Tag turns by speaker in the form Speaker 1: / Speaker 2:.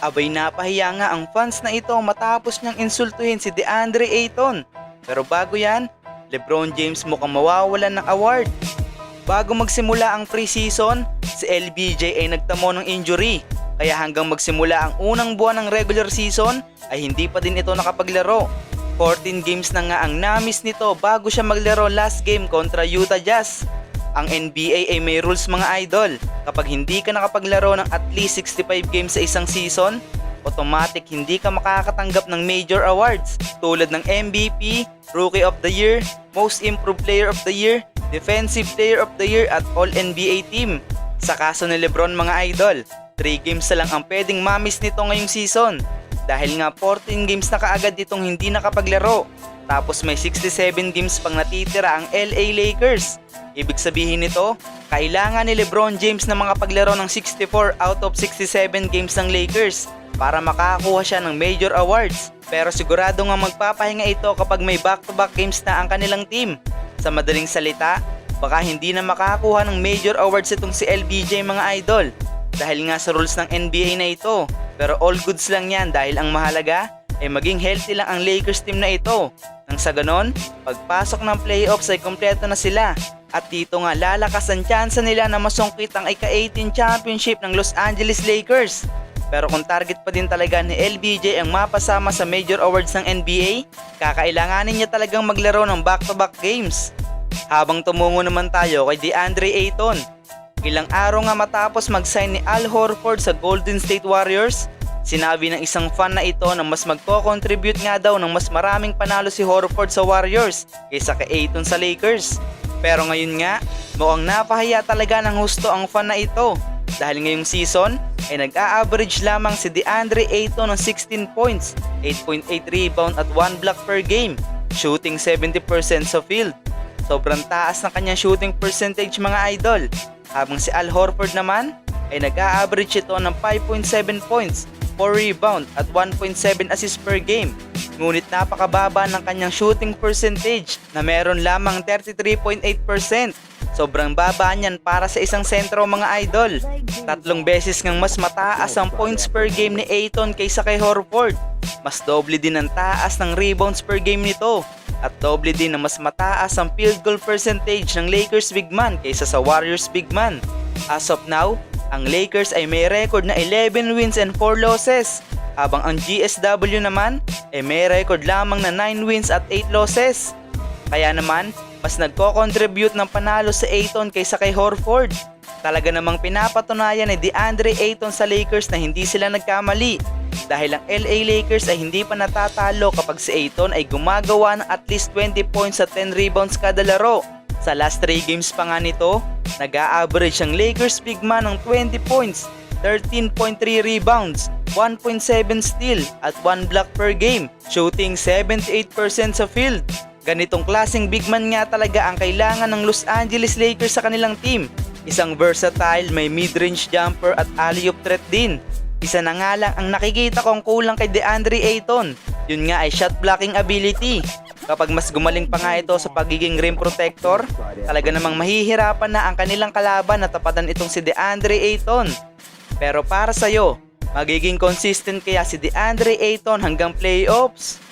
Speaker 1: Abay napahiya nga ang fans na ito matapos niyang insultuhin si DeAndre Ayton. Pero bago yan, LeBron James mukhang mawawalan ng award. Bago magsimula ang preseason, si LBJ ay nagtamo ng injury. Kaya hanggang magsimula ang unang buwan ng regular season ay hindi pa din ito nakapaglaro. 14 games na nga ang na-miss nito bago siya maglaro last game kontra Utah Jazz. Ang NBA ay may rules mga idol. Kapag hindi ka nakapaglaro ng at least 65 games sa isang season, automatic hindi ka makakatanggap ng major awards tulad ng MVP, Rookie of the Year, Most Improved Player of the Year, Defensive Player of the Year at All-NBA Team. Sa kaso ni LeBron mga idol, 3 games na lang ang pwedeng mamis nito ngayong season dahil nga 14 games na kaagad itong hindi nakapaglaro. Tapos may 67 games pang natitira ang LA Lakers. Ibig sabihin nito, kailangan ni LeBron James na makapaglaro ng 64 out of 67 games ng Lakers para makakuha siya ng major awards. Pero sigurado nga magpapahinga ito kapag may back-to-back games na ang kanilang team. Sa madaling salita, baka hindi na makakuha ng major awards itong si LBJ mga idol dahil nga sa rules ng NBA na ito. Pero all goods lang yan dahil ang mahalaga ay maging healthy lang ang Lakers team na ito. Nang sa ganon, pagpasok ng playoffs ay kompleto na sila. At dito nga lalakas ang tsansa nila na masungkit ang ika-18 championship ng Los Angeles Lakers. Pero kung target pa din talaga ni LBJ ang mapasama sa major awards ng NBA, kakailanganin niya talagang maglaro ng back-to-back games. Habang tumungo naman tayo kay DeAndre Ayton, ilang araw nga matapos mag-sign ni Al Horford sa Golden State Warriors, sinabi ng isang fan na ito na mas magko-contribute nga daw ng mas maraming panalo si Horford sa Warriors kaysa kay Ayton sa Lakers. Pero ngayon nga, mukhang napahiya talaga ng husto ang fan na ito dahil ngayong season ay nag-a-average lamang si DeAndre Ayton ng 16 points, 8.8 rebound at 1 block per game, shooting 70% sa field. Sobrang taas ng kanyang shooting percentage mga idol. Habang si Al Horford naman ay nag-a-average ito ng 5.7 points, 4 rebound at 1.7 assist per game. Ngunit napakababa ng kanyang shooting percentage na meron lamang 33.8%. Sobrang baba niyan para sa isang sentro mga idol. 3 beses ngang mas mataas ang points per game ni Ayton kaysa kay Horford. Mas doble din ang taas ng rebounds per game nito. At doble din na mas mataas ang field goal percentage ng Lakers big man kaysa sa Warriors big man. As of now, ang Lakers ay may record na 11 wins and 4 losses. Habang ang GSW naman ay may record lamang na 9 wins at 8 losses. Kaya naman, mas nagko-contribute ng panalo sa Ayton kaysa kay Horford. Talaga namang pinapatunayan ni DeAndre Ayton sa Lakers na hindi sila nagkamali. Dahil ang LA Lakers ay hindi pa natatalo kapag si Ayton ay gumagawa ng at least 20 points at 10 rebounds kada laro. Sa last 3 games pa nga nito, nag-a-average ang Lakers big man ng 20 points, 13.3 rebounds, 1.7 steal at 1 block per game, shooting 78% sa field. Ganitong klaseng big man nga talaga ang kailangan ng Los Angeles Lakers sa kanilang team. Isang versatile, may mid-range jumper at alley-oop threat din. Isa na nga lang ang nakikita kong kulang kay DeAndre Ayton, yun nga ay shot blocking ability. Kapag mas gumaling pa nga ito sa pagiging rim protector, talaga namang mahihirapan na ang kanilang kalaban na tapatan itong si DeAndre Ayton. Pero para sa'yo, magiging consistent kaya si DeAndre Ayton hanggang playoffs?